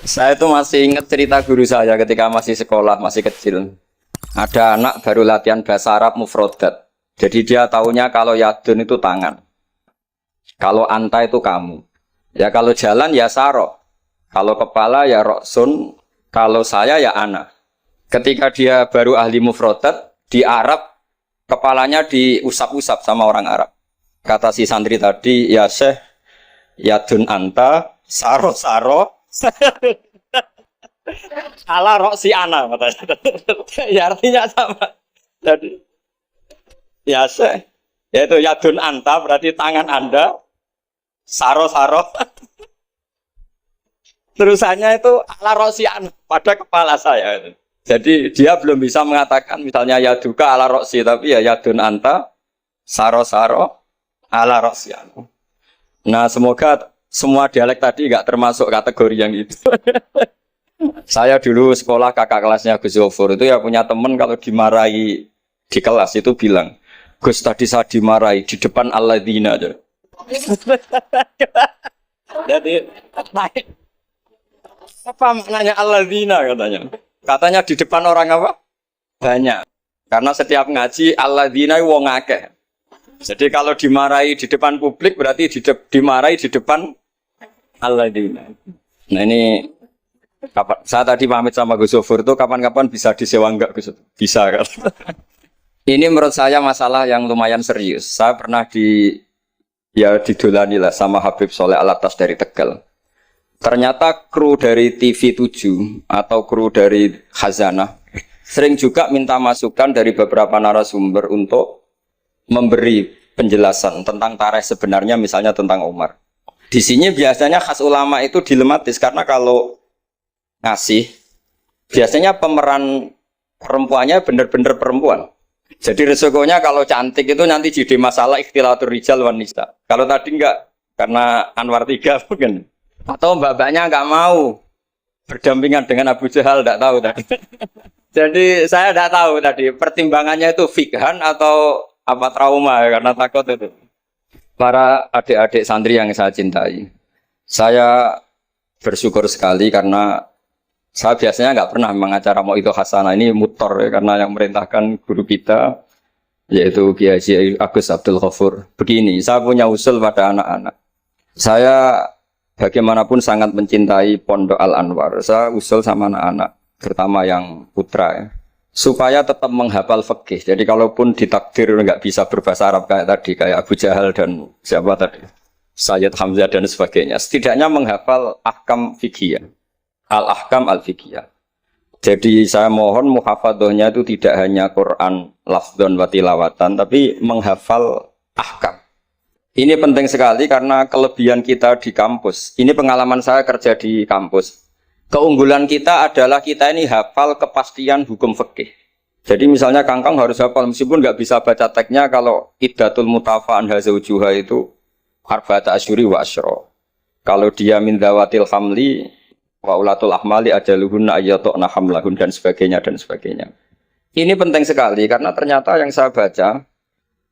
Saya itu masih ingat cerita guru saya ketika masih sekolah, masih kecil. Ada anak baru latihan bahasa Arab mufrodat. Jadi dia taunya kalau yadun itu tangan. Kalau anta itu kamu. Ya kalau jalan ya saro. Kalau kepala ya roksun. Kalau saya ya ana. Ketika dia baru ahli mufrodat, di Arab kepalanya diusap-usap sama orang Arab. Kata si santri tadi, ya syekh, yadun anta, saro saro. Ala roksi ana katanya. Ya artinya sama. Jadi ya se, yaitu yadun anta berarti tangan Anda, saro saro. Terusannya itu ala roksi ana pada kepala saya. Jadi dia belum bisa mengatakan misalnya yaduka ala roksi, tapi ya yadun anta, saro saro, ala roksi ana. Nah semoga semua dialek tadi nggak termasuk kategori yang itu. Saya dulu sekolah kakak kelasnya Gus Zofur itu ya punya temen kalau dimarahi di kelas itu bilang, Gus tadi saya dimarahi di depan alladzina aja. Jadi apa maknanya alladzina katanya? Katanya di depan orang apa? Banyak. Karena setiap ngaji alladzina wong akeh. Jadi kalau dimarahi di depan publik berarti dimarahi di depan alladzina. Nah ini kapan? Saya tadi pamit sama Gus Zofur itu kapan-kapan bisa disewa enggak Gus? Bisa kan? Ini menurut saya masalah yang lumayan serius. Saya pernah didolani lah sama Habib Soleh Alatas dari Tegal. Ternyata kru dari TV 7 atau kru dari Khazanah sering juga minta masukan dari beberapa narasumber untuk memberi penjelasan tentang tarikh sebenarnya misalnya tentang Umar. Di sini biasanya khas ulama itu dilematis karena kalau ngasih, biasanya pemeran perempuannya benar-benar perempuan. Jadi resikonya kalau cantik itu nanti jadi masalah ikhtilatur rijal wan nisa. Kalau tadi enggak, karena Anwar 3 mungkin. Atau mbak-mbaknya enggak mau berdampingan dengan Abu Jahal, enggak tahu tadi. Jadi saya enggak tahu tadi pertimbangannya itu fikhan atau apa trauma ya, karena takut itu. Para adik-adik santri yang saya cintai, saya bersyukur sekali karena saya biasanya nggak pernah mengacara mau itu hasanah ini mutor ya, karena yang merintahkan guru kita yaitu Kiai Haji Agus Abdul Ghafur. Begini, saya punya usul pada anak-anak. Saya bagaimanapun sangat mencintai Pondok Al Anwar. Saya usul sama anak-anak, terutama yang putra ya, supaya tetap menghafal fikih. Jadi kalaupun ditakdir nggak bisa berbahasa Arab kayak tadi, kayak Abu Jahal dan siapa tadi, Sayyid Hamzah dan sebagainya, setidaknya menghafal ahkam fikih. Al-ahkam al-fiqhiyah. Jadi saya mohon muhafadzahnya itu tidak hanya Quran lafdzon wa tilawatan, tapi menghafal ahkam. Ini penting sekali karena kelebihan kita di kampus. Ini pengalaman saya kerja di kampus. Keunggulan kita adalah kita ini hafal kepastian hukum fikih. Jadi misalnya Kangkang harus hafal meskipun nggak bisa baca teksnya kalau iddatul mutafa'an hazaujuha itu arba'ata asyuri wa asyra. Kalau dia min dzawatil hamli wa ulatul ahmali ajaluhunna ayyatuna hamlahun dan sebagainya dan sebagainya. Ini penting sekali karena ternyata yang saya baca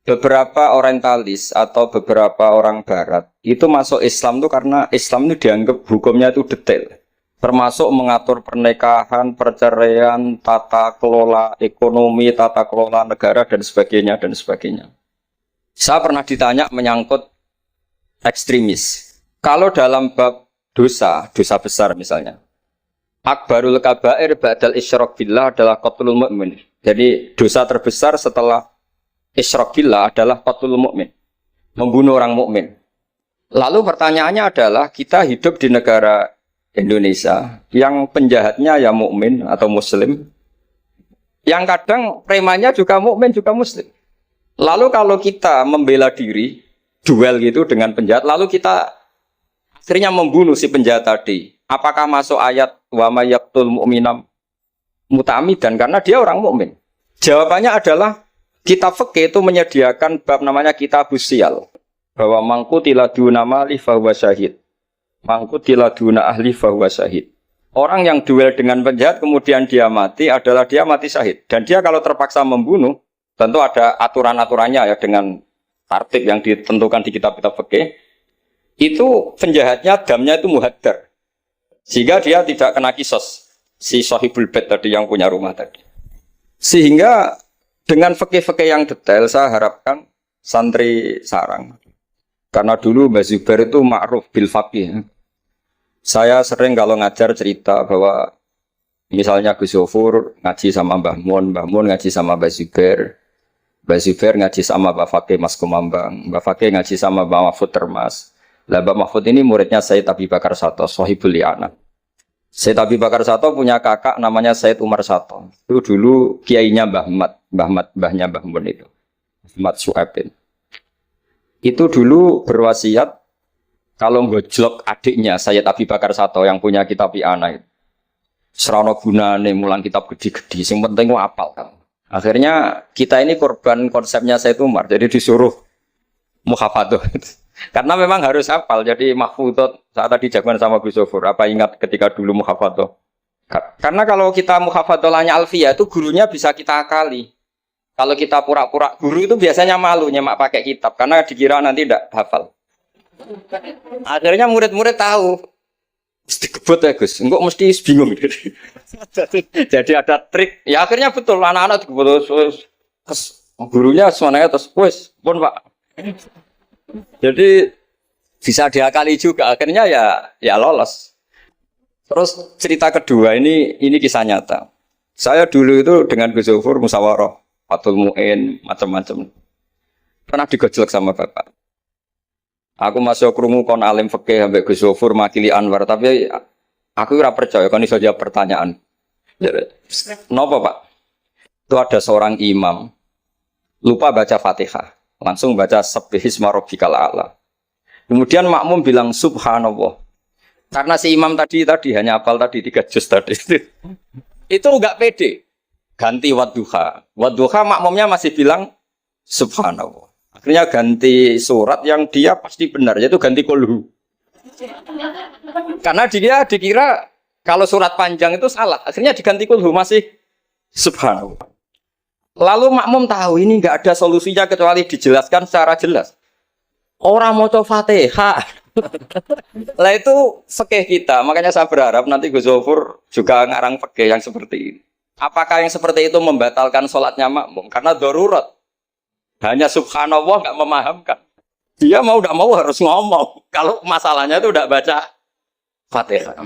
beberapa orientalis atau beberapa orang barat itu masuk Islam itu karena Islam itu dianggap hukumnya itu detail. Termasuk mengatur pernikahan, perceraian, tata kelola ekonomi, tata kelola negara dan sebagainya dan sebagainya. Saya pernah ditanya menyangkut ekstremis. Kalau dalam bab dosa besar misalnya. Akbarul kabair ba'dal isyrak billah adalah qatlul mu'min. Jadi dosa terbesar setelah isyrak billah adalah qatlul mu'min. Membunuh orang mukmin. Lalu pertanyaannya adalah kita hidup di negara Indonesia yang penjahatnya ya mukmin atau muslim. Yang kadang premannya juga mukmin juga muslim. Lalu kalau kita membela diri, duel gitu dengan penjahat, lalu kita akhirnya membunuh si penjahat tadi. Apakah masuk ayat wa may yaqtul mu'minam muta'ammidan karena dia orang mukmin? Jawabannya adalah kitab fikih itu menyediakan bab namanya kitabus siyal. Bahwa mangkutila duna mali fahuwa syahid. Mangkutila duna ahli fahuwa syahid. Orang yang duel dengan penjahat kemudian dia mati adalah dia mati syahid. Dan dia kalau terpaksa membunuh, tentu ada aturan-aturannya ya dengan tartib yang ditentukan di kitab-kitab fikih. Itu penjahatnya damnya itu muhaddar. Sehingga dia tidak kena kisos. Si sahibul bait tadi yang punya rumah tadi. Sehingga dengan fikih-fikih yang detail saya harapkan santri sarang. Karena dulu Mbah Zubair itu ma'ruf bil faqih. Saya sering kalau ngajar cerita bahwa misalnya Gus Zofur ngaji sama Mbah Mun ngaji sama Mbah Zubair ngaji sama Mbah Fakih Mas Kumambang, Mbah Fakih ngaji sama Mbah Mahfud Termas. Lah Mbah Mahfud ini muridnya Sayyid Abi Bakar Sato, Sohibul Li'anah. Sayyid Abi Bakar Sato punya kakak namanya Sayyid Umar Sato. Itu dulu kiainya mbahnya Mbah Mun itu. Ahmad Su'aibin. Itu dulu berwasiat kalau ngojlok adiknya Sayyid Abi Bakar Sato yang punya kitab I'anah itu. Serana gunane mulang kitab gede-gede, sing penting apal kan. Akhirnya kita ini korban konsepnya Sayyid Umar, jadi disuruh muhafadzah. Karena memang harus hafal, jadi mahfudot saat tadi jagoan sama Gus Zofur. Apa ingat ketika dulu muhafadzah? Karena kalau kita muhafadzahnya alfiyah itu gurunya bisa kita akali. Kalau kita pura-pura guru itu biasanya malu nyemak pakai kitab, karena dikira nanti tidak hafal. Akhirnya murid-murid tahu. Mesti kebut ya Gus, enggak mesti bingung. Jadi ada trik. Ya akhirnya betul anak-anak dikebut terus gurunya semuanya terus wes pun Pak. Jadi bisa diakali juga akhirnya ya lolos. Terus cerita kedua ini kisah nyata. Saya dulu itu dengan Gus Zofur musyawarah, Fathul Mu'in, macam-macam. Pernah digojlok sama Bapak. Aku masuk krungu kon alim fikih ambek Gus Zofur makili Anwar, tapi aku ora percaya kon iso jawab pertanyaan. Napa, Pak? Itu ada seorang imam lupa baca Fatihah, langsung baca Sabbihisma rabbikal a'la. Kemudian makmum bilang subhanallah. Karena si imam tadi hanya hafal tadi 3 juz tadi. Itu enggak pede. Ganti wadduha. Wadduha makmumnya masih bilang subhanallah. Akhirnya ganti surat yang dia pasti benar, yaitu ganti kulhu. Karena dia dikira kalau surat panjang itu salah. Akhirnya diganti kulhu, masih subhanallah. Lalu makmum tahu ini nggak ada solusinya kecuali dijelaskan secara jelas. Orang mau coba Fatihah. Lah itu fikih kita. Makanya saya berharap nanti Gus Zofur juga ngarang fikih yang seperti ini. Apakah yang seperti itu membatalkan sholatnya makmum? Karena darurat. Hanya subhanallah nggak memahamkan. Dia mau tidak mau harus ngomong. Kalau masalahnya itu tidak baca Fatihah.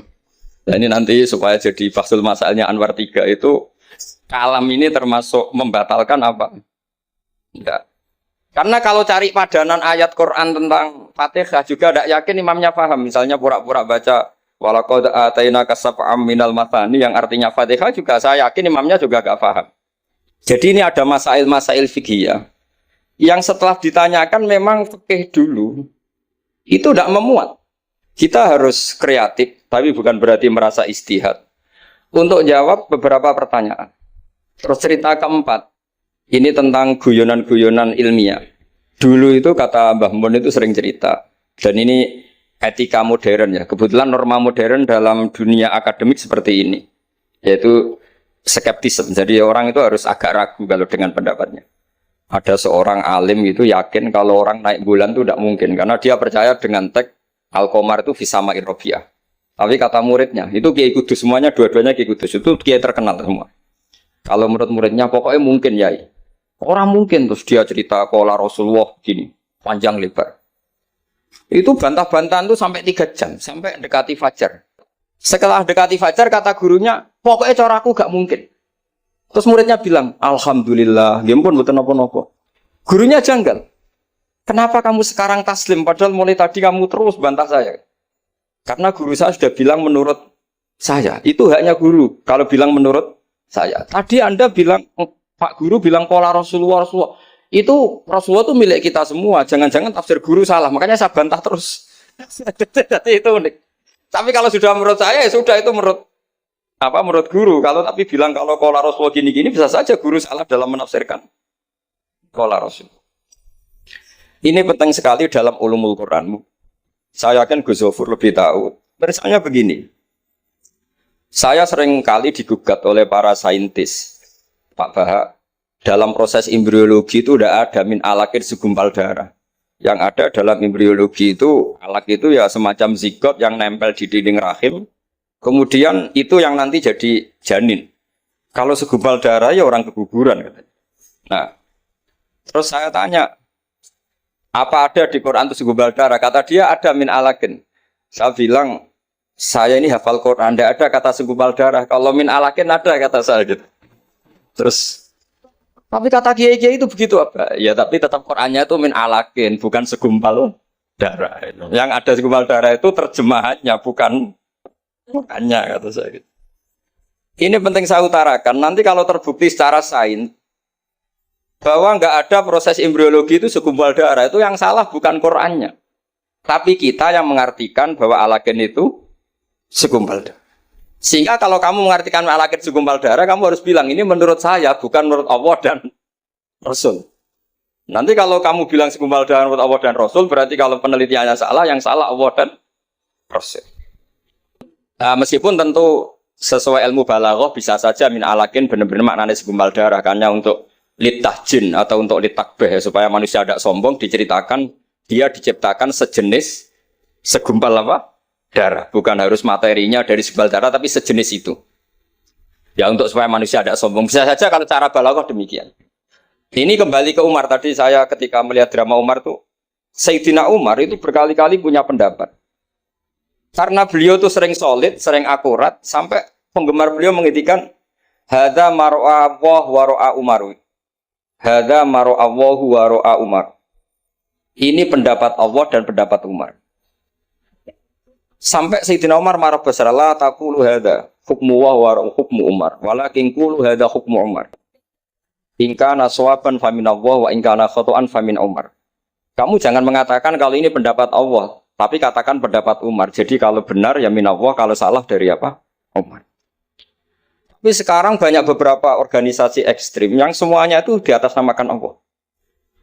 Nah ini nanti supaya jadi fasul masalahnya Anwar 3 itu kalam ini termasuk membatalkan apa? Tidak. Karena kalau cari padanan ayat Quran tentang Fatihah juga tidak yakin imamnya paham. Misalnya pura-pura baca walaqad atainaka sab'am minal mathani yang artinya Fatihah juga saya yakin imamnya juga nggak paham. Jadi ini ada masail-masail fiqhiyah yang setelah ditanyakan memang fikih dulu itu tidak memuat. Kita harus kreatif, tapi bukan berarti merasa istihad untuk jawab beberapa pertanyaan. Terus cerita keempat, ini tentang guyonan-guyonan ilmiah. Dulu itu kata Mbah Mun itu sering cerita, dan ini etika modern ya. Kebetulan norma modern dalam dunia akademik seperti ini, yaitu skeptisme. Jadi orang itu harus agak ragu kalau dengan pendapatnya. Ada seorang alim gitu yakin kalau orang naik bulan itu tidak mungkin karena dia percaya dengan teks Al-Qamar itu fisama irrobiah. Tapi kata muridnya itu Kiai Kudus, semuanya dua-duanya Kiai Kudus itu Kiai terkenal semua. Kalau menurut muridnya pokoknya mungkin ya. Orang mungkin terus dia cerita qala Rasulullah gini panjang lebar. Itu bantah-bantahan tuh sampai 3 jam sampai dekati fajar. Setelah dekati fajar kata gurunya pokoknya cara aku gak mungkin. Terus muridnya bilang, alhamdulillah, dia pun bukan apa-apa. Gurunya janggal. Kenapa kamu sekarang taslim, padahal mulai tadi kamu terus bantah saya? Karena guru saya sudah bilang menurut saya. Itu haknya guru, kalau bilang menurut saya. Tadi Anda bilang, Pak Guru bilang pola Rasulullah. Itu Rasulullah itu milik kita semua. Jangan-jangan tafsir guru salah, makanya saya bantah terus. Jadi itu unik. Tapi kalau sudah menurut saya, ya sudah itu menurut guru. Kalau tapi bilang kalau qala Rasul gini-gini bisa saja guru salah dalam menafsirkan qala Rasul. Ini penting sekali dalam ulumul Quran. Saya yakin Gus Zofur lebih tahu. Misalnya begini. Saya sering kali digugat oleh para saintis Pak Bahak dalam proses embriologi itu tidak ada min alakir segumpal darah. Yang ada dalam embriologi itu alak itu ya semacam zigot yang nempel di dinding rahim. Kemudian itu yang nanti jadi janin. Kalau segumpal darah ya orang keguguran katanya. Nah, terus saya tanya, apa ada di Quran itu segumpal darah? Kata dia ada min alakin. Saya bilang, saya ini hafal Quran, tidak ada kata segumpal darah. Kalau min alakin ada kata saya gitu. Terus, tapi kata kiai-kiai itu begitu apa? Ya tapi tetap Qurannya itu min alakin, bukan segumpal darah. Yang ada segumpal darah itu terjemahannya, bukan Qurannya kata saya gitu. Ini penting saya utarakan. Nanti kalau terbukti secara sains bahwa nggak ada proses embriologi itu segumpal darah, itu yang salah bukan Qurannya, tapi kita yang mengartikan bahwa alagen itu segumpal darah. Sehingga kalau kamu mengartikan alagen segumpal darah, kamu harus bilang ini menurut saya, bukan menurut Allah dan Rasul. Nanti kalau kamu bilang segumpal darah menurut Allah dan Rasul, berarti kalau penelitiannya salah, yang salah Allah dan Rasul. Nah, meskipun tentu sesuai ilmu balaghah bisa saja min alakin benar-benar maknanya segumpal darah, karena untuk litahjin atau untuk litakbeh supaya manusia tidak sombong, diceritakan dia diciptakan sejenis segumpal apa? Darah, bukan harus materinya dari segumpal darah tapi sejenis itu. Ya untuk supaya manusia tidak sombong. Bisa saja kalau cara balaghah demikian. Ini kembali ke Umar tadi, saya ketika melihat drama Umar tuh, Sayyidina Umar itu berkali-kali punya pendapat. Karena beliau tuh sering solid, sering akurat, sampai penggemar beliau mengintikan hadza mar'a Allah wa ra'a Umar. Hadza mar'a Allah wa ra'a Umar. Ini pendapat Allah dan pendapat Umar. Sampai Sayyidina Umar marah besar, la taqulu hadza hukmu wa hukmu Umar, walakin qulu hadza hukmu Umar. In kana sawaban fa min Allah wa in kana khata'an fa min Umar. Kamu jangan mengatakan kalau ini pendapat Allah, tapi katakan pendapat Umar. Jadi kalau benar ya min Allah, kalau salah dari apa? Umar. Tapi sekarang banyak beberapa organisasi ekstrim yang semuanya itu di atas namakan Allah.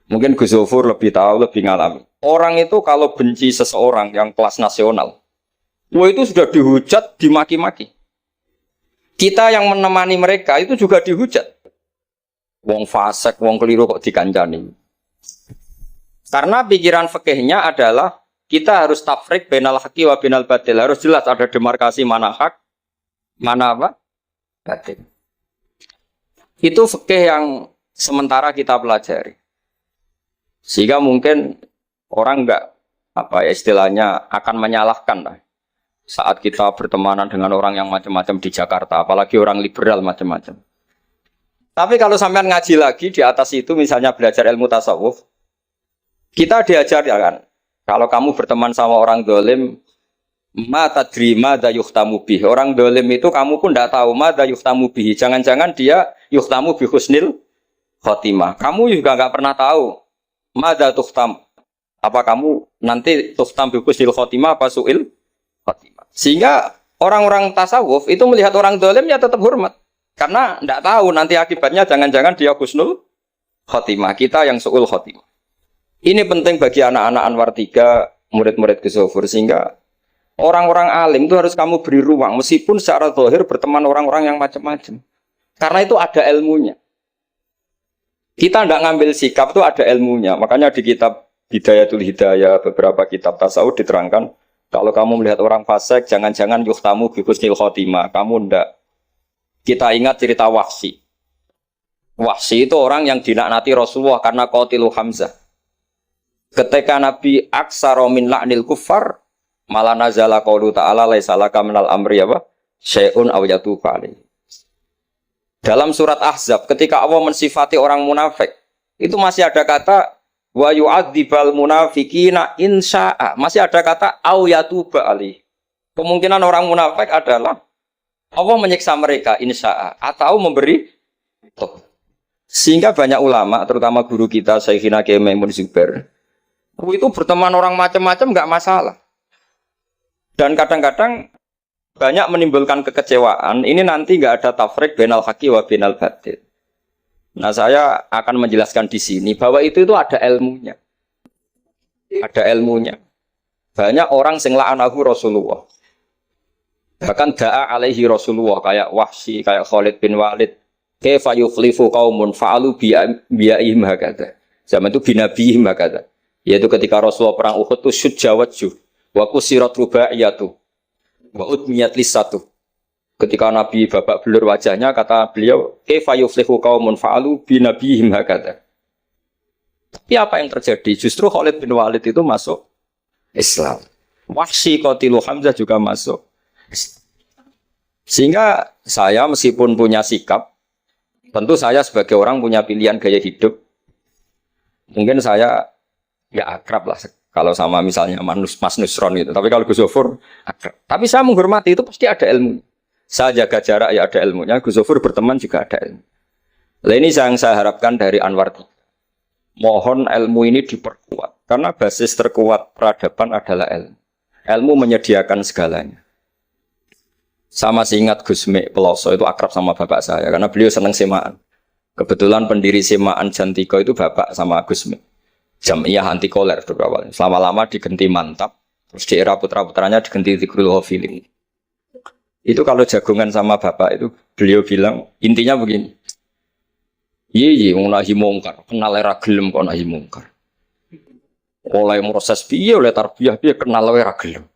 Mungkin Gus Zofur lebih tahu, lebih ngalami. Orang itu kalau benci seseorang yang kelas nasional, wah itu sudah dihujat, dimaki-maki. Kita yang menemani mereka itu juga dihujat. Wong fasik, wong keliru kok dikancani. Karena pikiran fikihnya adalah kita harus tafrik bainal haqqi wa bainal batil. Harus jelas ada demarkasi mana hak, mana apa? Batil. Itu fikih yang sementara kita pelajari. Sehingga mungkin orang enggak apa ya istilahnya akan menyalahkan lah saat kita bertemanan dengan orang yang macam-macam di Jakarta, apalagi orang liberal macam-macam. Tapi kalau sampean ngaji lagi di atas itu, misalnya belajar ilmu tasawuf, kita diajarkan kalau kamu berteman sama orang dolim, ma tadri madza yuhtamu bih. Orang dolim itu kamu pun tidak tahu madza yuhtamu bih. Jangan-jangan dia yuhtamu bi husnil khotimah. Kamu juga nggak pernah tahu madza tuhtam. Apa kamu nanti tuhtam bi husnil khotimah apa suil khotimah. Sehingga orang-orang tasawuf itu melihat orang dolim ya tetap hormat. Karena tidak tahu nanti akibatnya jangan-jangan dia husnul khotimah. Kita yang suul khotimah. Ini penting bagi anak-anak Anwar 3, murid-murid Gus Zofur, sehingga orang-orang alim itu harus kamu beri ruang, meskipun secara zahir berteman orang-orang yang macam-macam. Karena itu ada ilmunya. Kita tidak ngambil sikap itu ada ilmunya. Makanya di kitab Hidayatul Hidayah, beberapa kitab tasawuf diterangkan, kalau kamu melihat orang fasik, jangan-jangan yuhtamu bi husnil khotimah. Kamu tidak. Kita ingat cerita Wahsy. Wahsy itu orang yang dilaknati Rasulullah karena qatilu Hamzah. Ketika Nabi aksara min la'nil kuffar, malah nazala qaulu ta'ala laisa laka minal amri apa? Syai'un aw yatuba alaihi. Dalam surat Ahzab ketika Allah mensifati orang munafik, itu masih ada kata wa yu'adzibal munafiqina insya'a. Masih ada kata aw yatuba alaihi. Kemungkinan orang munafik adalah Allah menyiksa mereka insya'a atau memberi toh. Sehingga banyak ulama, terutama guru kita Syekhina Kiai Maimun Zubair, itu berteman orang macam-macam nggak masalah. Dan kadang-kadang banyak menimbulkan kekecewaan. Ini nanti nggak ada tafrik bainal haqqi wa bainal batil. Nah, saya akan menjelaskan di sini bahwa itu ada ilmunya. Ada ilmunya. Banyak orang sing la'anahu Rasulullah. Bahkan da'a alaihi Rasulullah kayak Wahsy, kayak Khalid bin Walid. Kaifa yuflifu qaumun fa'alu bi'ihim hakadha. Zaman itu binabihim hakadha. Yaitu ketika Rasulullah perang Uhud itu syujja wajjuh wa kusirat rubaiyatu wa udmiyat lisatu Ketika Nabi babak belur wajahnya, kata beliau, kaifa yuflihu qaumun fa'alu bi nabihim hakadha. Tapi apa yang terjadi? Justru Khalid bin Walid itu masuk Islam. Wahsy qatilu Hamzah juga masuk. Sehingga saya meskipun punya sikap, tentu saya sebagai orang punya pilihan gaya hidup. Mungkin saya ya akrab lah kalau sama misalnya Mas Nusron gitu. Tapi kalau Gus Zofur akrab. Tapi saya menghormati, itu pasti ada ilmu. Saya jaga jarak ya ada ilmunya. Gus Zofur berteman juga ada ilmu. Nah ini yang saya harapkan dari Anwar. Mohon ilmu ini diperkuat. Karena basis terkuat peradaban adalah ilmu. Ilmu menyediakan segalanya. Saya masih ingat Gus Mek Peloso itu akrab sama bapak saya. Karena beliau senang semaan. Kebetulan pendiri semaan Jantiko itu bapak sama Gus Mek. Jamiyah anti koler dulu awalnya. Selama-lama diganti Mantap. Terus di era putra-putranya diganti Tigrul Hofilin. Itu kalau jagungan sama bapak itu beliau bilang intinya begini. Iya, mau nahi mungkar, kenal era gelem kok nahi mungkar. Oleh proses piye, oleh tarbiyah piye kenal era gelem.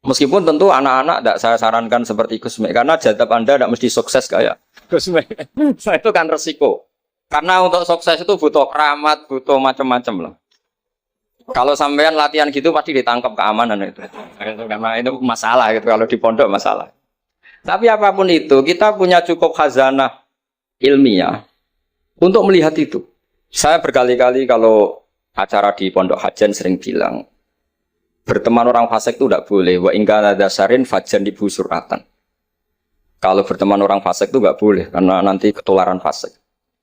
Meskipun tentu anak-anak tidak saya sarankan seperti Gus Mek karena jadab Anda tidak mesti sukses kayak Gus Mek. Itu kan resiko. Karena untuk sukses itu butuh keramat, butuh macam-macam loh. Kalau sampean latihan gitu pasti ditangkap keamanan itu. Karena itu masalah gitu kalau di pondok masalah. Tapi apapun itu, kita punya cukup khazanah ilmiah untuk melihat itu. Saya berkali-kali kalau acara di Pondok Hajan sering bilang, berteman orang fasik itu tidak boleh. Wa ingka nadasarin fajan dibu suratan. Kalau berteman orang fasik itu nggak boleh karena nanti ketularan fasik.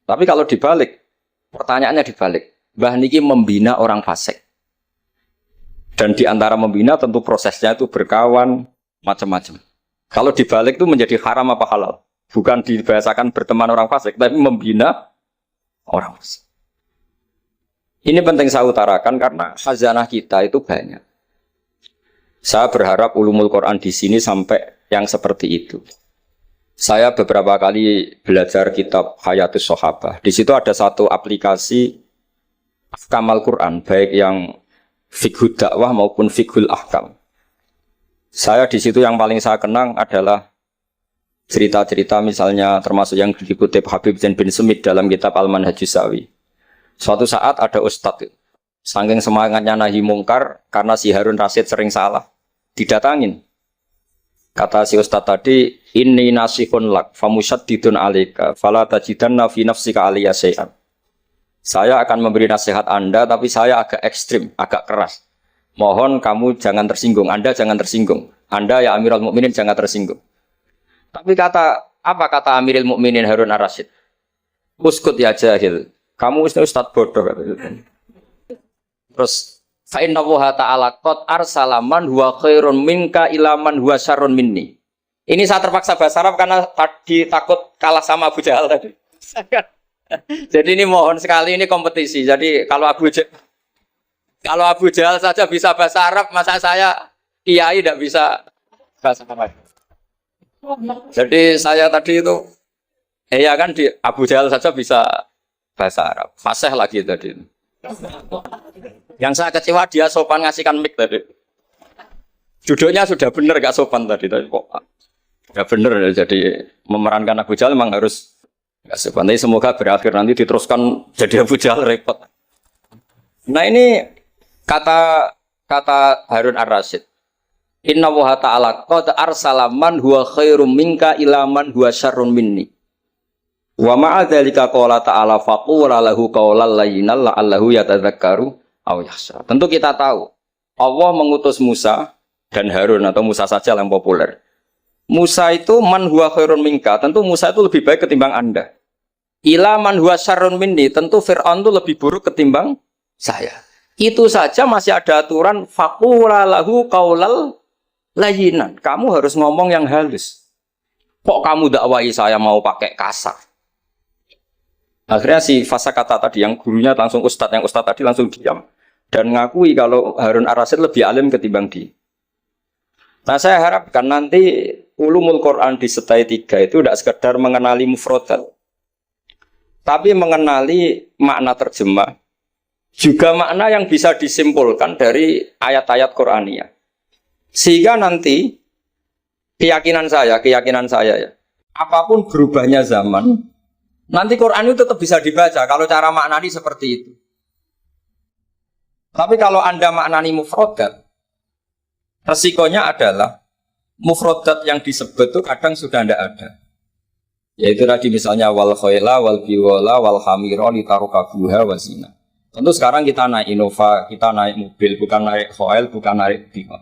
Tapi kalau dibalik, pertanyaannya dibalik. Mbah niki membina orang fasik. Dan di antara membina tentu prosesnya itu berkawan macam-macam. Kalau dibalik itu menjadi haram apa halal? Bukan dibahasakan berteman orang fasik, tapi membina orang fasik. Ini penting saya utarakan karena khazanah kita itu banyak. Saya berharap ulumul Quran di sini sampai yang seperti itu. Saya beberapa kali belajar kitab Hayatus Sahabah. Di situ ada satu aplikasi Kamal Quran, baik yang fiqhud dakwah maupun fiqhul ahkam. Saya di situ yang paling saya kenang adalah cerita-cerita misalnya termasuk yang dikutip Habib Zain bin Sumit dalam kitab Al-Manhajus Sawi. Suatu saat ada ustadz, saking semangatnya nahi mungkar karena si Harun Rasid sering salah, didatangin. Kata si ustadz tadi, inni nasihun lak famusyaddidun alika fala tajidanna fi nafsika aliyya syai'an. Saya akan memberi nasihat Anda, tapi saya agak ekstrim, agak keras. Mohon kamu jangan tersinggung, Anda jangan tersinggung. Anda ya Amirul Mukminin jangan tersinggung. Tapi apa kata Amirul Mukminin Harun Ar-Rasyid? Uskut ya jahil, kamu ustadz bodoh. Terus, fa inna Allaha ta'ala qad arsala man huwa khairun minka ila man huwa syarrun minni. Ini saya terpaksa bahasa Arab karena tadi takut kalah sama Abu Jahal tadi. Jadi ini mohon sekali ini kompetisi. Jadi kalau Abu Jahal saja bisa bahasa Arab, masa saya kiai tidak bisa bahasa Arab. Jadi saya tadi itu, ya kan di Abu Jahal saja bisa bahasa Arab. Fasih lagi tadi. Yang saya kecewa dia sopan ngasihkan mic tadi. Duduknya sudah benar gak sopan tadi kok. Gak benar jadi memerankan Abu Jahal memang harus. Tapi semoga berakhir nanti diteruskan jadi Abu Jahal repot. Nah ini kata Harun Ar-Rasyid. Inna Allaha ta'ala qad arsala man huwa khairum minka ila man huwa syarrun minni. Wa ma'a dzalika qala ta'ala faqula lahu qawlan layyinan la'allahu yatadzakkaru aw yakhsha. Tentu kita tahu Allah mengutus Musa dan Harun atau Musa saja yang populer. Musa itu man huwa khairun minka, tentu Musa itu lebih baik ketimbang Anda. Ila man huwa syarrun minni, tentu Fir'aun itu lebih buruk ketimbang saya. Itu saja masih ada aturan faqula lahu qaulal layyinan. Kamu harus ngomong yang halus. Kok kamu dakwai saya mau pakai kasar? Akhirnya si Fasakata tadi yang gurunya langsung yang ustadz tadi langsung diam dan ngakui kalau Harun Ar-Rasyid lebih alim ketimbang dia. Nah saya harapkan nanti ulumul Quran di setai 3 itu tidak sekedar mengenali mufradat, tapi mengenali makna terjemah, juga makna yang bisa disimpulkan dari ayat-ayat Qur'aniyah. Sehingga nanti keyakinan saya ya. Apapun berubahnya zaman, nanti Quran itu tetap bisa dibaca kalau cara maknani seperti itu. Tapi kalau Anda maknani mufrodat, resikonya adalah mufrodat yang disebut itu kadang sudah tidak ada. Yaitu tadi misalnya wal khayla wal biwala wal hamira litarukabuha wazina. Tentu sekarang kita naik Innova, kita naik mobil, bukan naik khayl, bukan naik biwal.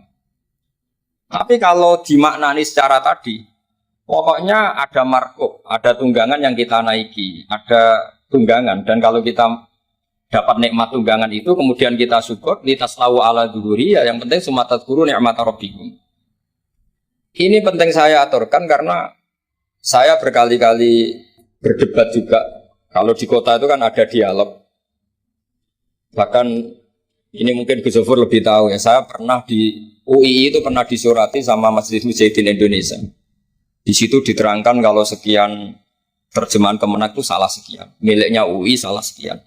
Tapi kalau dimaknani secara tadi, pokoknya ada markup, ada tunggangan yang kita naiki, ada tunggangan. Dan kalau kita dapat nikmat tunggangan itu, kemudian kita syukur, litaslahu ala dhuhuri, ya yang penting sumatat guru nikmat rabbikum. Ini penting saya aturkan karena saya berkali-kali berdebat juga. Kalau di kota itu kan ada dialog. Bahkan ini mungkin Gus Zofur lebih tahu ya. Saya pernah di UII itu pernah disurati sama Majelis Mujahidin Indonesia. Di situ diterangkan kalau sekian terjemahan Kemenak itu salah sekian. Miliknya UI salah sekian.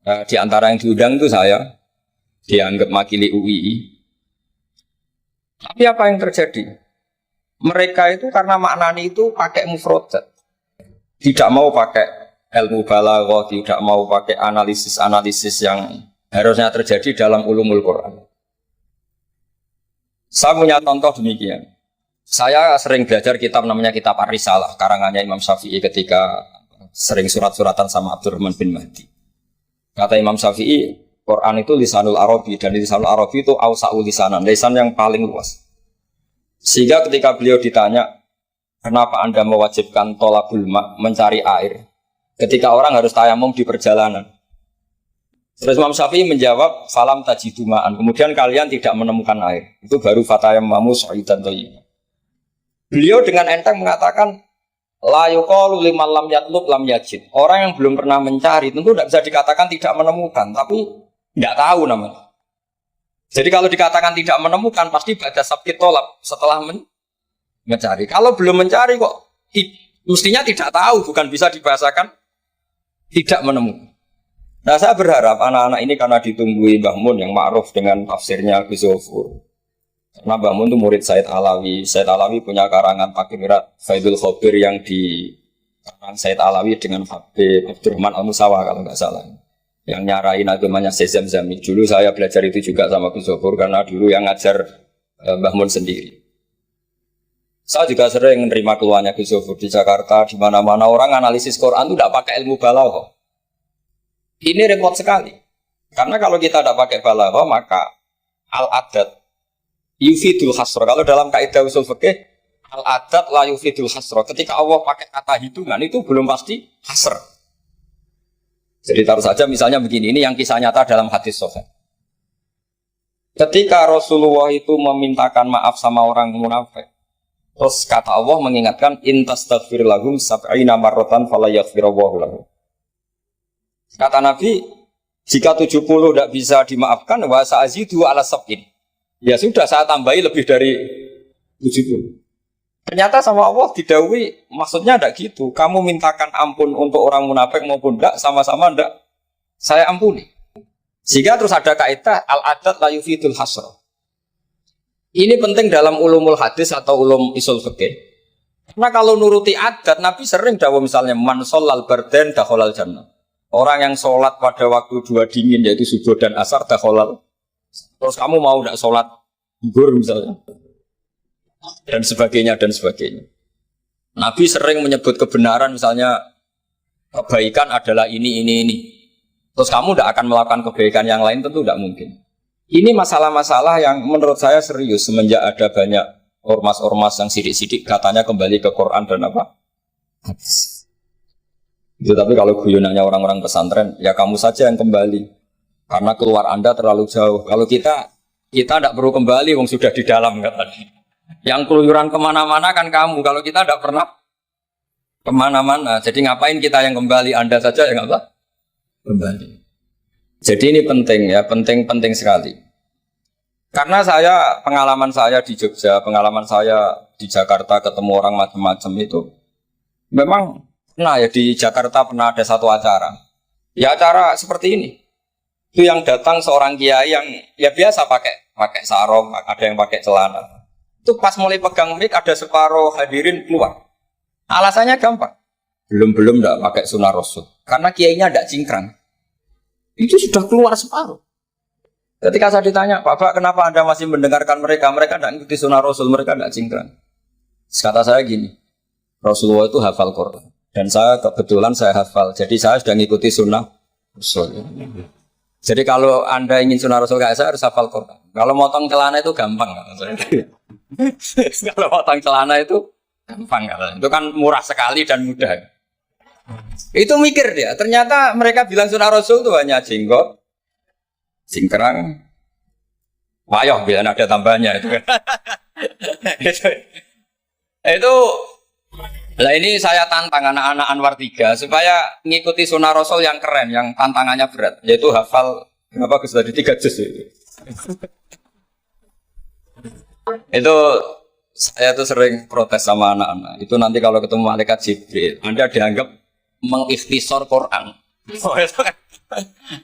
Nah, di antara yang diundang itu saya dianggap makili UII. Tapi apa yang terjadi? Mereka itu karena maknani itu pakai mufrodat, tidak mau pakai ilmu balaghah, tidak mau pakai analisis-analisis yang harusnya terjadi dalam ulumul Quran. Saya punya contoh demikian. Saya sering belajar kitab namanya kitab Ar-Risalah, karangannya Imam Syafi'i ketika sering surat-suratan sama Abdurrahman bin Mahdi. Kata Imam Syafi'i, Quran itu lisanul Arabi, dan lisanul Arabi itu awsa'ul lisanan, lisan yang paling luas. Sehingga ketika beliau ditanya, kenapa Anda mewajibkan tolabul ma, mencari air, ketika orang harus tayamum di perjalanan. Terus Imam Syafi'i menjawab, falam tajiduma'an, kemudian kalian tidak menemukan air. Itu baru fatayammamu sa'idan thayyiban. Beliau dengan enteng mengatakan, la yuqalu liman lam yatlub lam yajid. Orang yang belum pernah mencari tentu tidak bisa dikatakan tidak menemukan, tapi tidak tahu namanya. Jadi kalau dikatakan tidak menemukan, pasti pada sabkit tolab setelah mencari. Kalau belum mencari kok mestinya tidak tahu, bukan bisa dibahasakan tidak menemukan. Nah, saya berharap anak-anak ini karena ditunggui Mbah Mun yang ma'ruf dengan tafsirnya Gus Zofur. Karena Mbah Mun itu murid Said Alawi. Said Alawi punya karangan Takirat Faidul Khobir yang di karang Said Alawi dengan Habib Abdurrahman Al-Musawa kalau nggak salah. Yang nyarain agamanya Syekh Zamzami. Dulu saya belajar itu juga sama Gus Zofur karena dulu yang ngajar Mbah Mun sendiri. Saya juga sering menerima keluhannya Gus Zofur di Jakarta, di mana-mana orang analisis Quran itu tidak pakai ilmu balaghah. Ini repot sekali. Karena kalau kita tidak pakai balaghah, maka al-adat yufidul hasra. Kalau dalam kaidah usul fikih, al-adat la yufidul hasra. Ketika Allah pakai kata hitungan itu belum pasti hasr. Jadi taruh saja misalnya begini, ini yang kisah nyata dalam hadis sahih. Ketika Rasulullah itu memintakan maaf sama orang munafik, terus kata Allah mengingatkan intastaghfir lahum sab'ina marratan fala yaghfirullahu lahum. Kata Nabi, jika 70 tidak bisa dimaafkan, wa sa'azidu ala sab'in. Ya sudah, saya tambahi lebih dari 70. Ternyata sama Allah didhawuhi, maksudnya tidak gitu. Kamu mintakan ampun untuk orang munafik maupun tidak, sama-sama tidak saya ampuni. Sehingga terus ada kaidah al-adat la yufidul hasra. Ini penting dalam ulumul hadis atau ulum usul fikih. Karena kalau nuruti adat, Nabi sering dawuh misalnya man sholal bardan dakhalal jannah. Orang yang sholat pada waktu dua dingin yaitu subuh dan asar dakhalal. Terus kamu mau tidak sholat zuhur misalnya. Dan sebagainya dan sebagainya. Nabi sering menyebut kebenaran misalnya kebaikan adalah ini. Terus kamu tidak akan melakukan kebaikan yang lain, tentu tidak mungkin. Ini masalah-masalah yang menurut saya serius semenjak ada banyak ormas-ormas yang sidik-sidik katanya kembali ke Quran dan apa? Hadis. Itu tapi kalau guyonannya orang-orang pesantren, ya kamu saja yang kembali. Karena keluar Anda terlalu jauh. Kalau kita tidak perlu kembali, wong sudah di dalam katanya. Yang keluyuran kemana-mana kan kamu. Kalau kita tidak pernah kemana-mana. Jadi ngapain kita yang kembali? Anda saja yang apa? Kembali. Jadi ini penting ya. Penting sekali. Karena pengalaman saya di Jogja, pengalaman saya di Jakarta ketemu orang macam-macam itu. Memang pernah ya di Jakarta pernah ada satu acara. Ya acara seperti ini. Itu yang datang seorang kiai yang ya biasa pakai sarung, ada yang pakai celana. Itu pas mulai pegang mic ada separuh hadirin keluar. Alasannya gampang. Belum enggak pakai sunnah Rasul. Karena kiainya enggak cingkrang. Itu sudah keluar separuh. Ketika saya ditanya, Pak, kenapa Anda masih mendengarkan mereka? Mereka enggak ikuti sunnah Rasul, mereka enggak cingkrang. Kata saya gini, Rasulullah itu hafal Quran. Dan saya kebetulan saya hafal. Jadi saya sudah ngikuti sunnah Rasul. Jadi kalau Anda ingin sunnah Rasul kayak saya harus hafal Quran. Kalau motong celana itu gampang. Kalau potong celana itu gampang. Itu kan murah sekali dan mudah. Itu mikir dia. Ternyata mereka bilang sunnah Rasul itu hanya jenggot, cingkrang, wayoh bila ada tambahnya itu. Itu lah ini saya tantang anak-anak Anwar 3 supaya ngikuti sunnah Rasul yang keren, yang tantangannya berat, yaitu hafal berapa Gus tadi 3 juz itu. Itu saya tuh sering protes sama anak-anak. Itu nanti kalau ketemu malaikat Jibril, Anda dianggap mengikhtisar Quran. Oh, itu kan.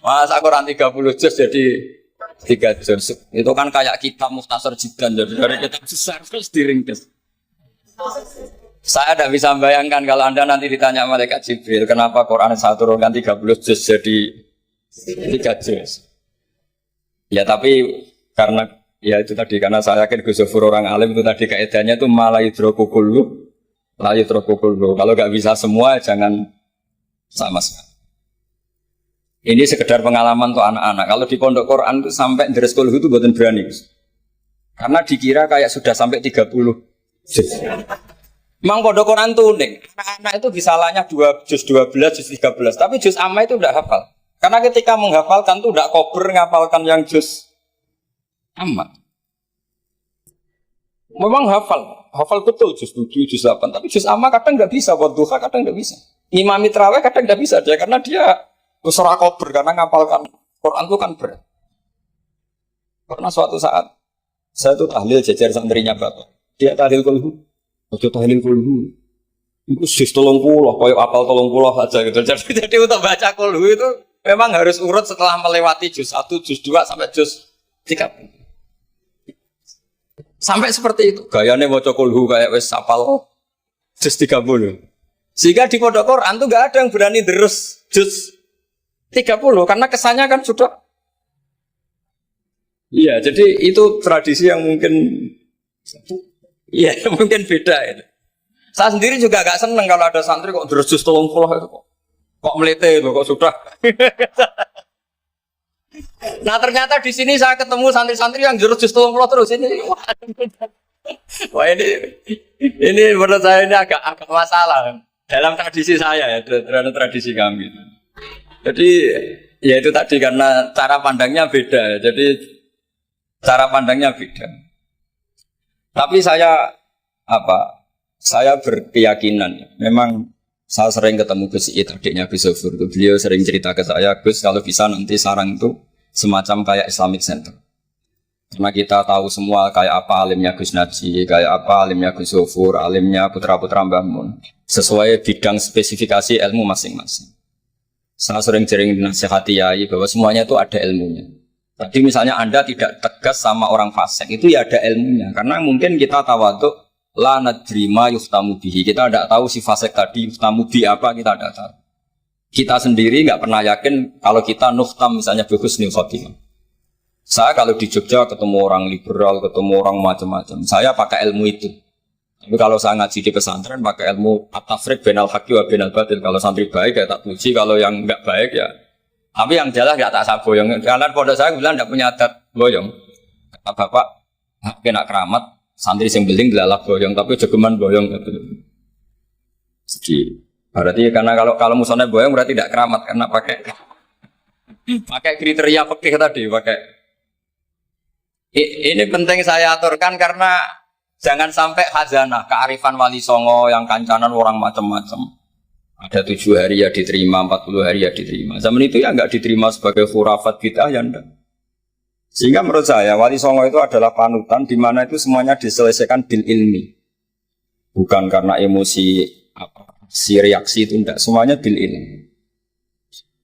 Masa Quran 30 juz jadi 3 juz. Itu kan kayak kitab Mukhtasar Jiddan, jadi dari kitab besar terus diringkas. Saya tidak bisa bayangkan kalau Anda nanti ditanya malaikat Jibril, kenapa Quran saya turunkan 30 juz jadi 3 juz. Ya tapi karena ya itu tadi, karena saya yakin Gus Zofur orang alim itu tadi kaidahnya itu malayudroku kullu, layudroku kullu. Kalau nggak bisa semua jangan sama sekali. Ini sekedar pengalaman untuk anak-anak. Kalau di pondok Quran itu sampai deres kulhu itu buatan berani. Karena dikira kayak sudah sampai 30 juz. Memang pondok Quran itu unik. Anak-anak itu bisalahnya 2 juz 12, juz 13. Tapi juz amma itu udah hafal. Karena ketika menghafalkan itu udah kober ngapalkan yang juz amma. Memang hafal betul juz 7, juz 8. Tapi juz amma kadang nggak bisa, buat duha kadang nggak bisa. Imam Mitraweh kadang nggak bisa dia, karena dia surah kober, karena ngapalkan Quran itu kan berat. Karena suatu saat saya tuh tahlil jajar santrinya bapak. Dia tahlil kulhu, waktu tahlil kulhu itu juz 30, kayak apal 30 aja gitu. Jadi untuk baca kulhu itu memang harus urut setelah melewati juz 1, juz 2 sampai juz 3. Sampai seperti itu. Gayanya maca kulhu kayak wis apal juz 30. Sehingga di pondok Quran tuh gak ada yang berani terus juz 30 karena kesannya kan sudah. Iya, jadi itu tradisi yang mungkin iya, mungkin beda itu. Saya sendiri juga gak seneng kalau ada santri kok terus juz 30 itu kok melete itu kok sudah. Nah ternyata di sini saya ketemu santri-santri yang jurus juz 30 terus ini. Wah ini menurut saya ini agak masalah dalam tradisi saya ya, terhadap tradisi kami. Jadi ya itu tadi karena cara pandangnya beda. Jadi cara pandangnya beda. Tapi saya berkeyakinan memang saya sering ketemu Gus Iit, adiknya Gus Zofur. Beliau sering cerita ke saya, Gus kalau bisa nanti sarang itu semacam kayak Islamic Center. Karena kita tahu semua kayak apa alimnya Gus Naji, kayak apa alimnya Gus Zofur, alimnya putra-putra Mbah Mun. Sesuai bidang spesifikasi ilmu masing-masing. Saya sering nasihati yai bahwa semuanya itu ada ilmunya. Tadi misalnya Anda tidak tegas sama orang fasik, itu ya ada ilmunya. Karena mungkin kita tawaduk, la nadrima yuftamu bihi. Kita tidak tahu si fasik tadi yuftamu bi apa, kita tidak tahu. Kita sendiri nggak pernah yakin kalau kita nuftam misalnya bagus nih khotimah. Saya kalau di Jogja ketemu orang liberal, ketemu orang macam-macam, saya pakai ilmu itu. Tapi kalau saya ngaji di pesantren pakai ilmu at-tafriq bainal haqqi wa bainal batil. Kalau santri baik ya tak puji, kalau yang nggak baik ya. Tapi yang jelas nggak tak saboyong. Karena pondok saya bilang nggak punya adat boyong. Kata bapak, kena keramat, santri sing beling dilalak boyong, tapi jogeman boyong gitu. Jadi berarti karena kalau musuhnya boyong berarti tidak keramat karena pakai kriteria fikih tadi pakai. Ini penting saya aturkan karena jangan sampai khazanah kearifan wali songo yang kancanan orang macam-macam. Ada 7 hari ya diterima, 40 hari ya diterima. Zaman itu ya nggak diterima sebagai khurafat bid'ah ya enggak. Sehingga menurut saya wali songo itu adalah panutan di mana itu semuanya diselesaikan bil ilmi. Bukan karena emosi si reaksi itu enggak, semuanya bil ilmi.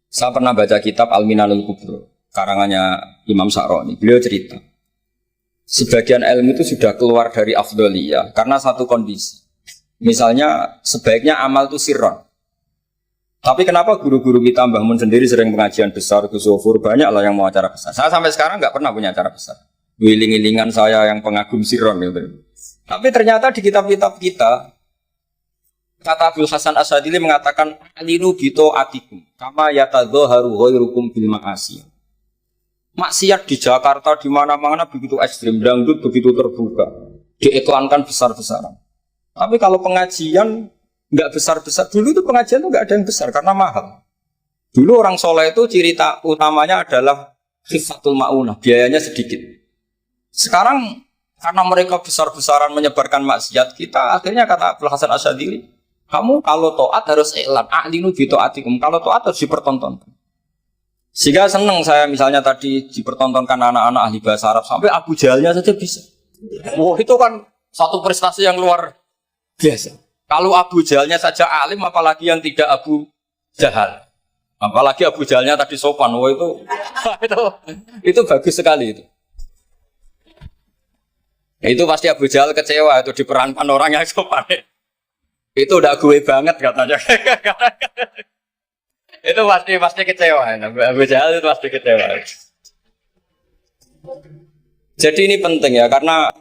Saya pernah baca kitab Al-Minanul Kubro karangannya Imam Sa'roni. Beliau cerita sebagian ilmu itu sudah keluar dari afdholiyah karena satu kondisi. Misalnya sebaiknya amal itu sirron. Tapi kenapa guru-guru kita Mbah Mun sendiri sering pengajian besar, Gus Zofur, banyak lah yang mau acara besar. Saya sampai sekarang nggak pernah punya acara besar. Wiling-wilingan saya yang pengagum sirron gitu. Tapi ternyata di kitab-kitab kita, kata Abdul Hasan Asadili mengatakan alinu bito atikum kama yatadzaharu ghairukum bil ma'asi. Maksiat di Jakarta di mana-mana begitu ekstrim, dangdut begitu terbuka, diiklankan besar-besaran. Tapi kalau pengajian nggak besar-besar, dulu itu pengajian itu nggak ada yang besar karena mahal. Dulu orang soleh itu ciri utamanya adalah khifatul ma'unah, biayanya sedikit. Sekarang karena mereka besar-besaran menyebarkan maksiat, kita akhirnya kata Abdul Hasan Asyadili, kamu kalau taat harus iklan, a'linu bi ta'atikum, kalau taat harus dipertontonkan. Sehingga senang saya misalnya tadi dipertontonkan anak-anak ahli bahasa Arab, sampai Abu Jahalnya saja bisa. Wah, itu kan satu prestasi yang luar biasa. Kalau Abu Jahalnya saja alim, apalagi yang tidak Abu Jahal. Apalagi Abu Jahalnya tadi sopan. Wah, itu bagus sekali itu. Itu pasti Abu Jahal kecewa itu diperankan orang yang sopan. Itu udah gue banget katanya. Itu pasti kecewa. Abu Jahal itu pasti kecewa. Jadi ini penting ya, karena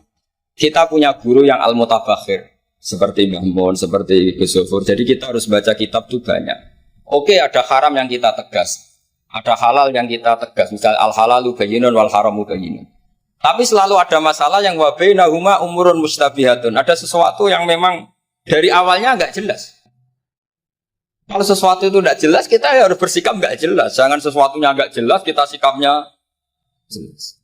kita punya guru yang al-mutabakhir. Seperti Mbah Mun, seperti Gus Zofur. Jadi kita harus baca kitab itu banyak. Oke, ada haram yang kita tegas, ada halal yang kita tegas. Misal al-halalu bayyinun wal haramu bayyinun. Tapi selalu ada masalah yang wa bainahuma umurun mustabihatun. Ada sesuatu yang memang dari awalnya enggak jelas. Kalau sesuatu itu enggak jelas, kita harus bersikap enggak jelas. Jangan sesuatunya enggak jelas, kita sikapnya jelas.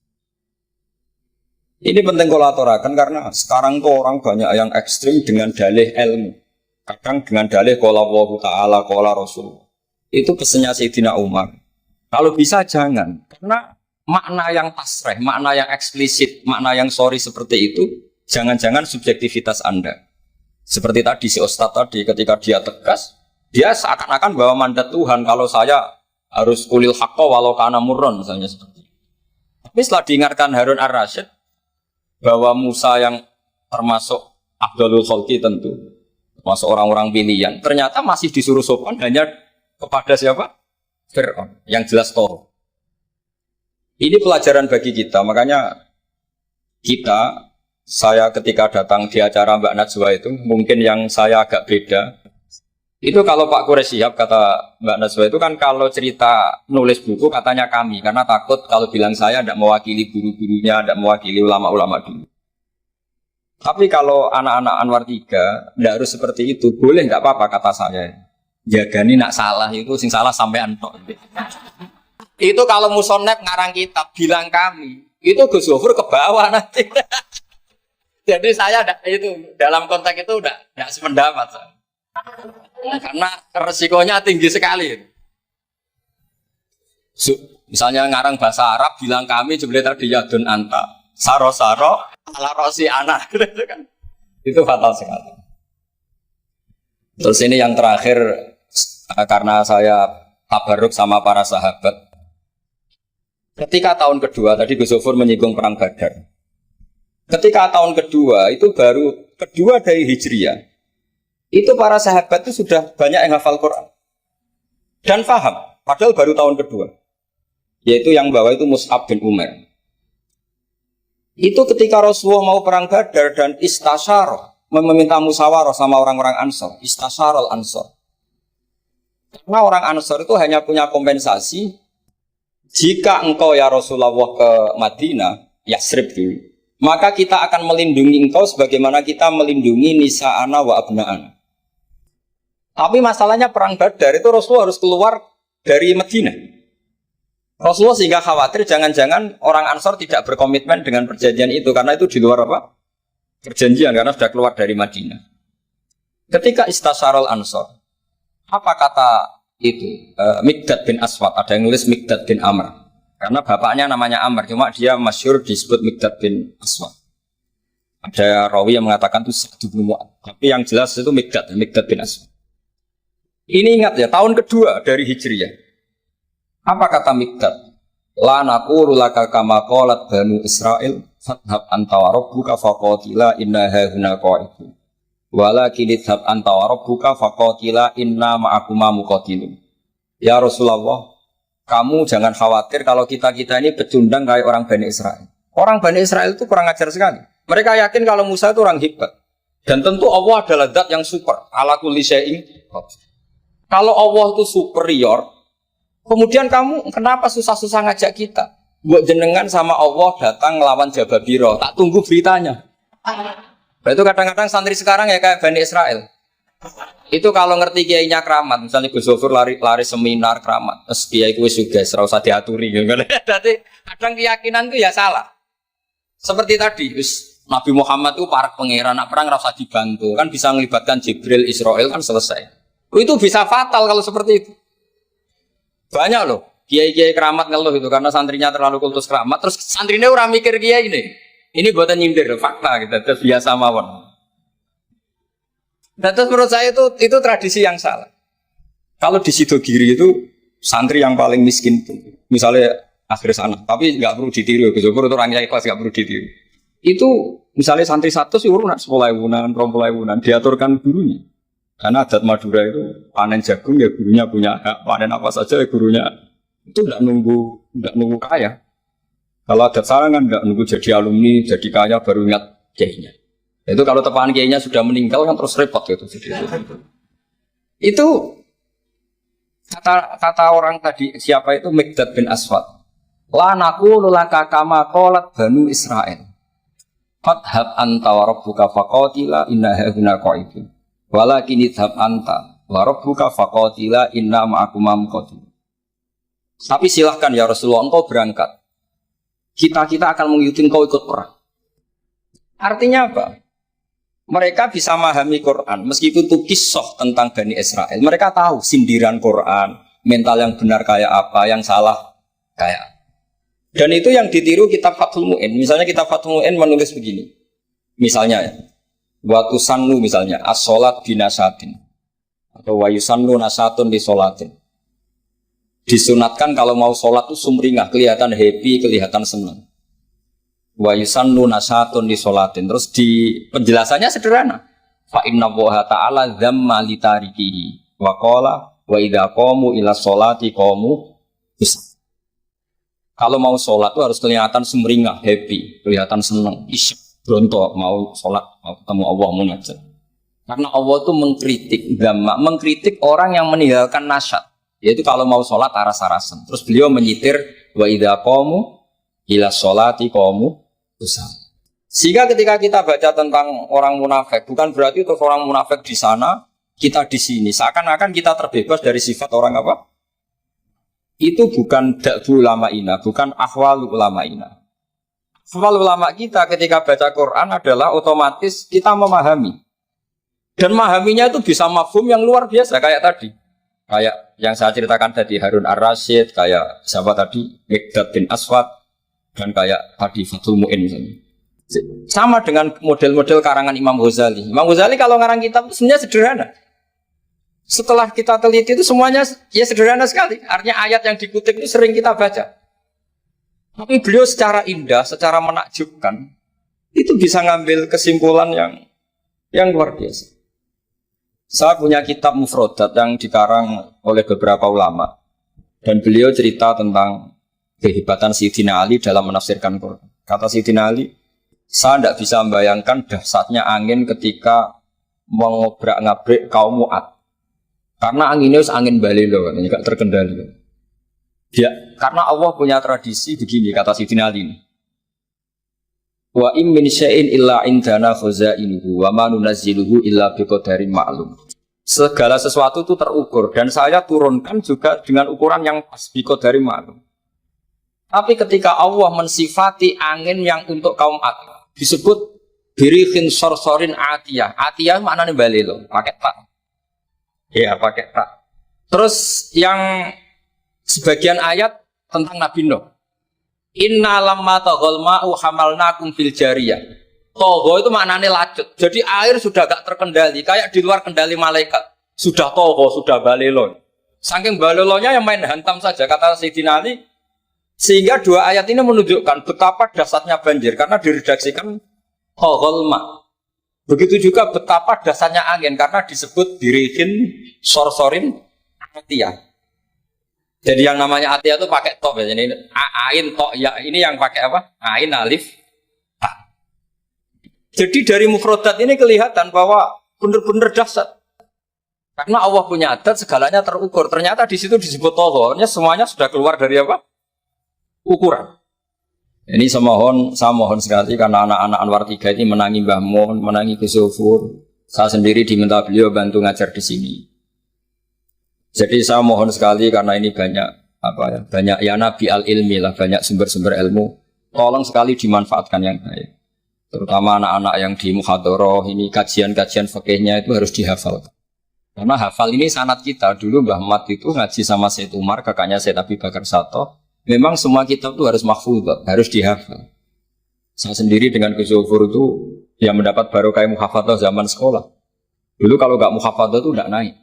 Ini penting kolaborakan karena sekarang tuh orang banyak yang ekstrim dengan dalih ilmu. Kadang dengan dalih qala Allah Ta'ala, qala Rasul. Itu pesannya Sayyidina Umar. Kalau bisa jangan. Karena makna yang tasreh, makna yang eksplisit, makna yang sorry seperti itu, jangan-jangan subjektivitas Anda. Seperti tadi si Ustadz tadi, ketika dia tegas, dia seakan-akan bahwa mandat Tuhan, kalau saya harus kulil haqqa walau kana murron, misalnya seperti itu. Tapi setelah diingatkan Harun ar-Rasyid, bahwa Musa yang termasuk Abdul Khalqi tentu, termasuk orang-orang pilihan, ternyata masih disuruh sopan hanya kepada siapa? Fir'aun, yang jelas toh. Ini pelajaran bagi kita, makanya saya ketika datang di acara Mbak Najwa itu, mungkin yang saya agak beda, itu kalau Pak Quraish Shihab kata Mbak Najwa itu kan kalau cerita nulis buku katanya kami, karena takut kalau bilang saya tidak mewakili guru-gurunya, tidak mewakili ulama-ulama dulu. Tapi kalau anak-anak Anwar 3 tidak harus seperti itu, boleh nggak apa-apa kata saya. Jagani nak salah itu, sing salah sampai antok. Itu kalau musonep ngarang kitab bilang kami, itu Gus Zofur ke bawah nanti. Jadi saya itu dalam konteks itu tidak sependapat. Karena resikonya tinggi sekali. Misalnya ngarang bahasa Arab bilang kami jebule tadi yadun anta saro-saro ala rosi anak gitu kan. Itu fatal sekali. Terus ini yang terakhir karena saya tabarruk sama para sahabat. Ketika tahun kedua tadi Gus Zofur menyinggung perang Badar. Ketika tahun kedua itu baru kedua dari Hijriah. Itu para sahabat itu sudah banyak yang hafal Quran dan paham, padahal baru tahun kedua. Yaitu yang bawa itu Mus'ab bin Umair. Itu ketika Rasulullah mau perang Badar dan istasyarah, meminta musyawarah sama orang-orang Ansor, istasyarah Ansor. Karena orang Ansor itu hanya punya kompensasi jika engkau ya Rasulullah ke Madinah, Yasrib dulu, maka kita akan melindungi engkau sebagaimana kita melindungi nisa'ana wa abna'ana. Tapi masalahnya perang Badar itu Rasulullah harus keluar dari Madinah. Rasulullah sehingga khawatir jangan-jangan orang Ansor tidak berkomitmen dengan perjanjian itu karena itu di luar apa? Perjanjian karena sudah keluar dari Madinah. Ketika istasyarul Ansor, apa kata itu? Mikdad bin Aswad, ada yang nulis Mikdad bin Amr. Karena bapaknya namanya Amr, cuma dia masyhur disebut Mikdad bin Aswad. Ada rawi yang mengatakan itu Sa'd bin Mu'adz, tapi yang jelas itu Mikdad bin Aswad. Ini ingat ya, tahun kedua dari Hijriah. Apa kata Mikdad? La naqulu laka kama qalat banu Israil fathab anta wa rabbuka faqatila inna hauna qa'idun. Walakin idhab anta wa rabbuka faqatila inna ma'akuma muqatilun. Ya Rasulullah, kamu jangan khawatir kalau kita-kita ini pecundang kayak orang Bani Israel. Orang Bani Israel itu kurang ajar sekali. Mereka yakin kalau Musa itu orang hebat. Dan tentu Allah adalah zat yang super. Ala kulli syai'in. Kalau Allah itu superior, kemudian kamu kenapa susah-susah ngajak kita? Buat jenengan sama Allah datang ngelawan Jababiro, tak tunggu beritanya. Itu kadang-kadang santri sekarang ya kayak Bani Israel. Itu kalau ngerti kiainya keramat, misalnya Gus Zofur lari seminar keramat, terus kiai kuwi sugih ora usah diaturi gitu. Jadi kadang keyakinan itu ya salah. Seperti tadi, Nabi Muhammad itu para pangeran, nak perang ora usah dibantu, kan bisa melibatkan Jibril, Israel kan selesai. Itu bisa fatal kalau seperti itu. Banyak loh kiai-kiai keramat ngeluh itu karena santrinya terlalu kultus keramat, terus santrinya orang mikir kiai ini. Ini buatan nyindir fakta gitu, terus biasa mawon. Dan terus menurut saya itu tradisi yang salah. Kalau di Sidogiri itu santri yang paling miskin itu, misalnya akhir sana, tapi nggak perlu ditiru. Gus Zofur itu orangnya ikhlas, nggak perlu ditiru. Itu misalnya santri 100 urunan 10.000-an, 20.000-an diaturkan gurunya. Karena adat Madura itu panen jagung ya gurunya punya hak, panen apa saja ya gurunya itu tidak nunggu kaya. Kalau adat Sarangan nggak nunggu jadi alumni, jadi kaya baru ingat kiainya. Itu kalau tepahan kiainya sudah meninggal kan terus repot gitu. Itu kata orang tadi siapa itu Mikdad bin Aswad. La naqulu laka kama qalat banu Israil. Fathab anta wa rabbuka faqatila inna hauna qa'idun. Walakin idhab anta wa rabbuka faqatila inna ma'akuma muqatilun. Tapi silahkan ya Rasulullah, engkau berangkat. Kita akan mengikuti engkau ikut perang. Artinya apa? Mereka bisa memahami Quran meskipun itu kisah tentang Bani Israel. Mereka tahu sindiran Quran, mental yang benar kayak apa, yang salah kayak apa. Dan itu yang ditiru kitab Fathul Mu'in. Misalnya kitab Fathul Mu'in menulis begini. Misalnya ya. Waktu sannu misalnya as-sholat binasatin atau wayusannu nasatun di sholatin. Disunatkan kalau mau sholat itu sumringah, kelihatan happy, kelihatan senang. Wayusannu nasatun di sholatin. Terus di penjelasannya sederhana. Fa inna Allaha ta'ala dzamma li tarikihi wa qala wa idza qamu ila sholati qamu bis. Kalau mau sholat itu harus kelihatan sumringah, happy, kelihatan senang, isyuk. Bronto mau sholat, mau ketemu Allah, mau ngajak. Karena Allah itu mengkritik orang yang meninggalkan nasyad. Yaitu kalau mau sholat aras-arasan. Terus beliau menyitir wa idza qamu ila sholati qamu kusal. Sehingga ketika kita baca tentang orang munafik, bukan berarti untuk orang munafik di sana, kita di sini. Seakan-akan kita terbebas dari sifat orang apa? Itu bukan da'bu ulama'ina, bukan ahwal ulama'ina. Ahwal ulama kita ketika baca Quran adalah otomatis kita memahami. Dan memahaminya itu bisa mafhum yang luar biasa kayak tadi. Kayak yang saya ceritakan tadi Harun Ar-Rasyid, kayak siapa tadi Mikdad bin Aswad, dan kayak tadi Fathul Mu'in misalnya. Sama dengan model-model karangan Imam Ghazali. Imam Ghazali kalau ngarang kitab sebenarnya sederhana. Setelah kita teliti itu semuanya ya sederhana sekali. Artinya ayat yang dikutip itu sering kita baca. Tapi beliau secara indah, secara menakjubkan, itu bisa ngambil kesimpulan yang luar biasa. Saya punya kitab Mufrodat yang dikarang oleh beberapa ulama. Dan beliau cerita tentang kehebatan Sayyidina Ali dalam menafsirkan Quran. Kata Sayyidina Ali, saya tidak bisa membayangkan dahsyatnya angin ketika mengobrak-ngabrik kaum Mu'ad. Karena anginnya angin balelo, tidak terkendali. Ya, karena Allah punya tradisi begini, kata Sayyidina Ali. Wa in min syai'in illa indana khazainuhu wa ma nunazziluhu illa biqadarin ma'lum. Segala sesuatu itu terukur dan saya turunkan juga dengan ukuran yang pas, biqadarin ma'lum. Tapi ketika Allah mensifati angin yang untuk kaum Ad disebut birikhin sorsorin atiyah. Atiyah maknanya balelo, pakai tak. Ya, pakai tak. Terus yang sebagian ayat tentang Nabi Nuh. Inna lamma taghal ma'u hamalnakum fil jariyah. Togho itu maknanya lacut. Jadi air sudah gak terkendali, kayak di luar kendali malaikat. Sudah togho, sudah balelo. Saking balelonya yang main hantam saja. Kata Sayyidina Ali, Sehingga dua ayat ini menunjukkan betapa dahsyatnya banjir karena diredaksikan ghalma. Begitu juga betapa dasarnya angin karena disebut dirihin sorsorin atiyah. Jadi yang namanya atiyah itu pakai tok ya. Jadi ain tok ya, ini yang pakai apa? Ain alif ta. Jadi dari mufradat ini kelihatan bahwa benar-benar dahsyat. Karena Allah punya adat segalanya terukur. Ternyata di situ disebut tohornya semuanya sudah keluar dari apa? Ukuran. Ini saya mohon sekali karena anak-anak Anwar 3 ini menangi Mbah Mun, menangi Gus Zufur. Saya sendiri diminta beliau bantu ngajar di sini. Jadi saya mohon sekali karena ini banyak banyak ya nabi al-ilmi lah, banyak sumber-sumber ilmu. Tolong sekali dimanfaatkan yang baik. Terutama anak-anak yang di muhadharah ini kajian-kajian fikihnya itu harus dihafal. Karena hafal ini sanad kita. Dulu Mbah Mat itu ngaji sama Said Umar, kakaknya Said Abi Bakar Sato. Memang semua kitab itu harus mahfudz, harus dihafal. Saya sendiri dengan Gus Zufur itu yang mendapat barokah muhafadzah zaman sekolah. Dulu kalau nggak muhafadzah itu nggak naik.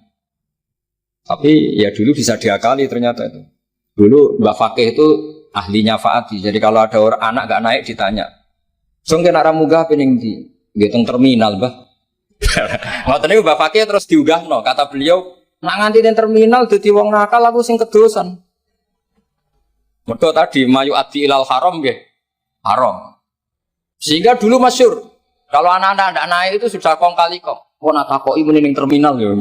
Tapi ya dulu bisa diakali ternyata itu. Dulu Mbak Fakih itu ahlinya Faati. Jadi kalau ada orang anak nggak naik ditanya. Sungkin arah munggah pening di ngitung terminal, Mbah. Ngoten niku Mbak Fakih terus diunggahno. Kata beliau, nak nganti ning terminal dadi wong nakal aku sing kedosan. Mergo tadi mayu adi ilal haram nggih. Haram. Sehingga dulu masyhur kalau anak-anak ndak naik itu sudah kong kali kong. Oh nak takoki muni ning terminal yo.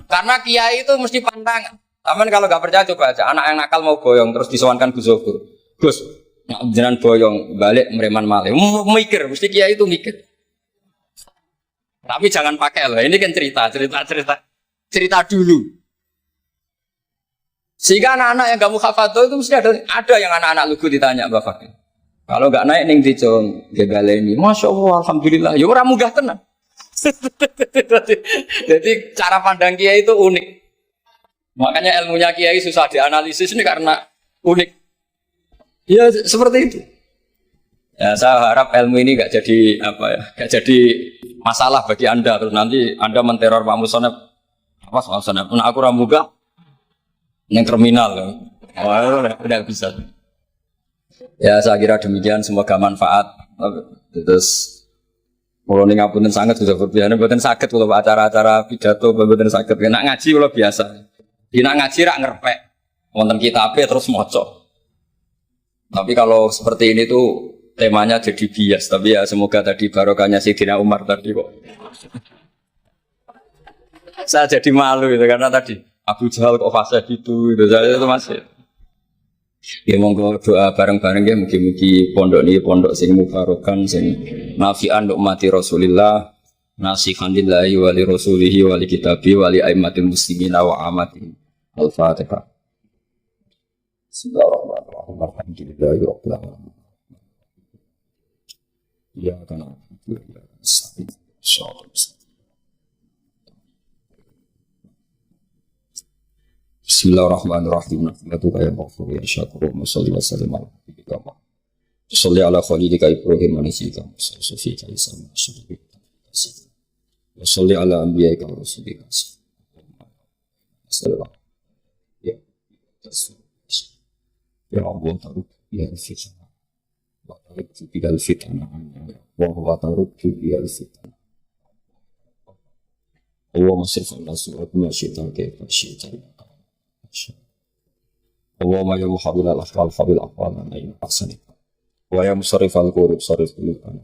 Karena kiai itu mesti pantangan. Taman kalau nggak percaya coba aja. Anak yang nakal mau boyong terus disowankan Gus Zufur. Gus, nak jenengan boyong balik mereman malih. Mikir, mesti kiai itu mikir. Tapi jangan pakai loh. Ini kan cerita dulu. Sehingga anak-anak yang gak mukhafadzah itu mesti ada yang anak-anak lugu ditanya Mbak Fakih. Kalau nggak naik ning dicong gegaleni. Masya Allah, alhamdulillah. Ya orang munggah tenan. Jadi cara pandang kiai itu unik. Makanya ilmunya kiai susah dianalisis ini karena unik. Ya seperti itu. Ya saya harap ilmu ini gak jadi gak jadi masalah bagi Anda. Terus nanti Anda menteror Pak Musonep. Apa Pak Musonep? Nah aku ramuga yang terminal. Oh, udah bisa. Ya saya kira demikian. Semoga manfaat. Terus kalau ini ngapunten sangat sudah berbiasa, buatan sakit kalau acara-acara pidato, buatan sakit. Nak ngaji kalau biasa, nak ngaji rak ngerpek, wonten kitabnya terus moco. Tapi kalau seperti ini tuh temanya jadi bias. Tapi ya semoga tadi barokahnya Sayyidina Umar tadi kok. Saya jadi malu itu karena tadi Abu Jahal kok fase gitu, saya itu masih. Ya monggo doa bareng-bareng ya mugi-mugi pondok ini pondok sing mubarokan sing nafi'an ummati Rasulillah nasihan lillahi wa li rasulihi wa li kitabi wa li aimmatil muslimin wa amati. Al-Fatihah. Bismillahirrahmanirrahim. Alhamdulillahi rabbil alamin. Ya kana Bismillahirrahmanirrahim. Nafilatu kaya maghfur ya syakur wa salli wa sallim ala nabiyyika Muhammad. Shalli ala khalidika Ibrahim wa nabiyyika Musa sufika Isa wa syukur. Wa salli ala anbiya'ika wa rasulika. Sallallahu ya. Ya Allah taruh ya fitnah. Wa taruh bil fitnah. Wa taruh bil fitnah. Allahumma sirf ala surat ma syi'ta kaifa syi'ta. Allahumma ya muhabbil al-afal fabil afal alayhi ahsani wa ya musarrif al-qulub sarrif qulubana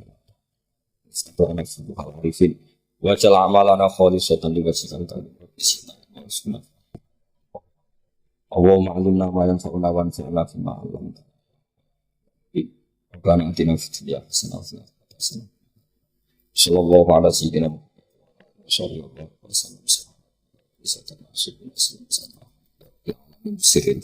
istaqana fi al-arifin wa jal amalana khalisatan li wajhika bismillah Allahumma alimna ma yanfa'una wa anfa'na bima 'allamtana wa atina fid dunya hasanatan wa qina sallallahu ala sayyidina sallallahu alaihi wasallam sirrin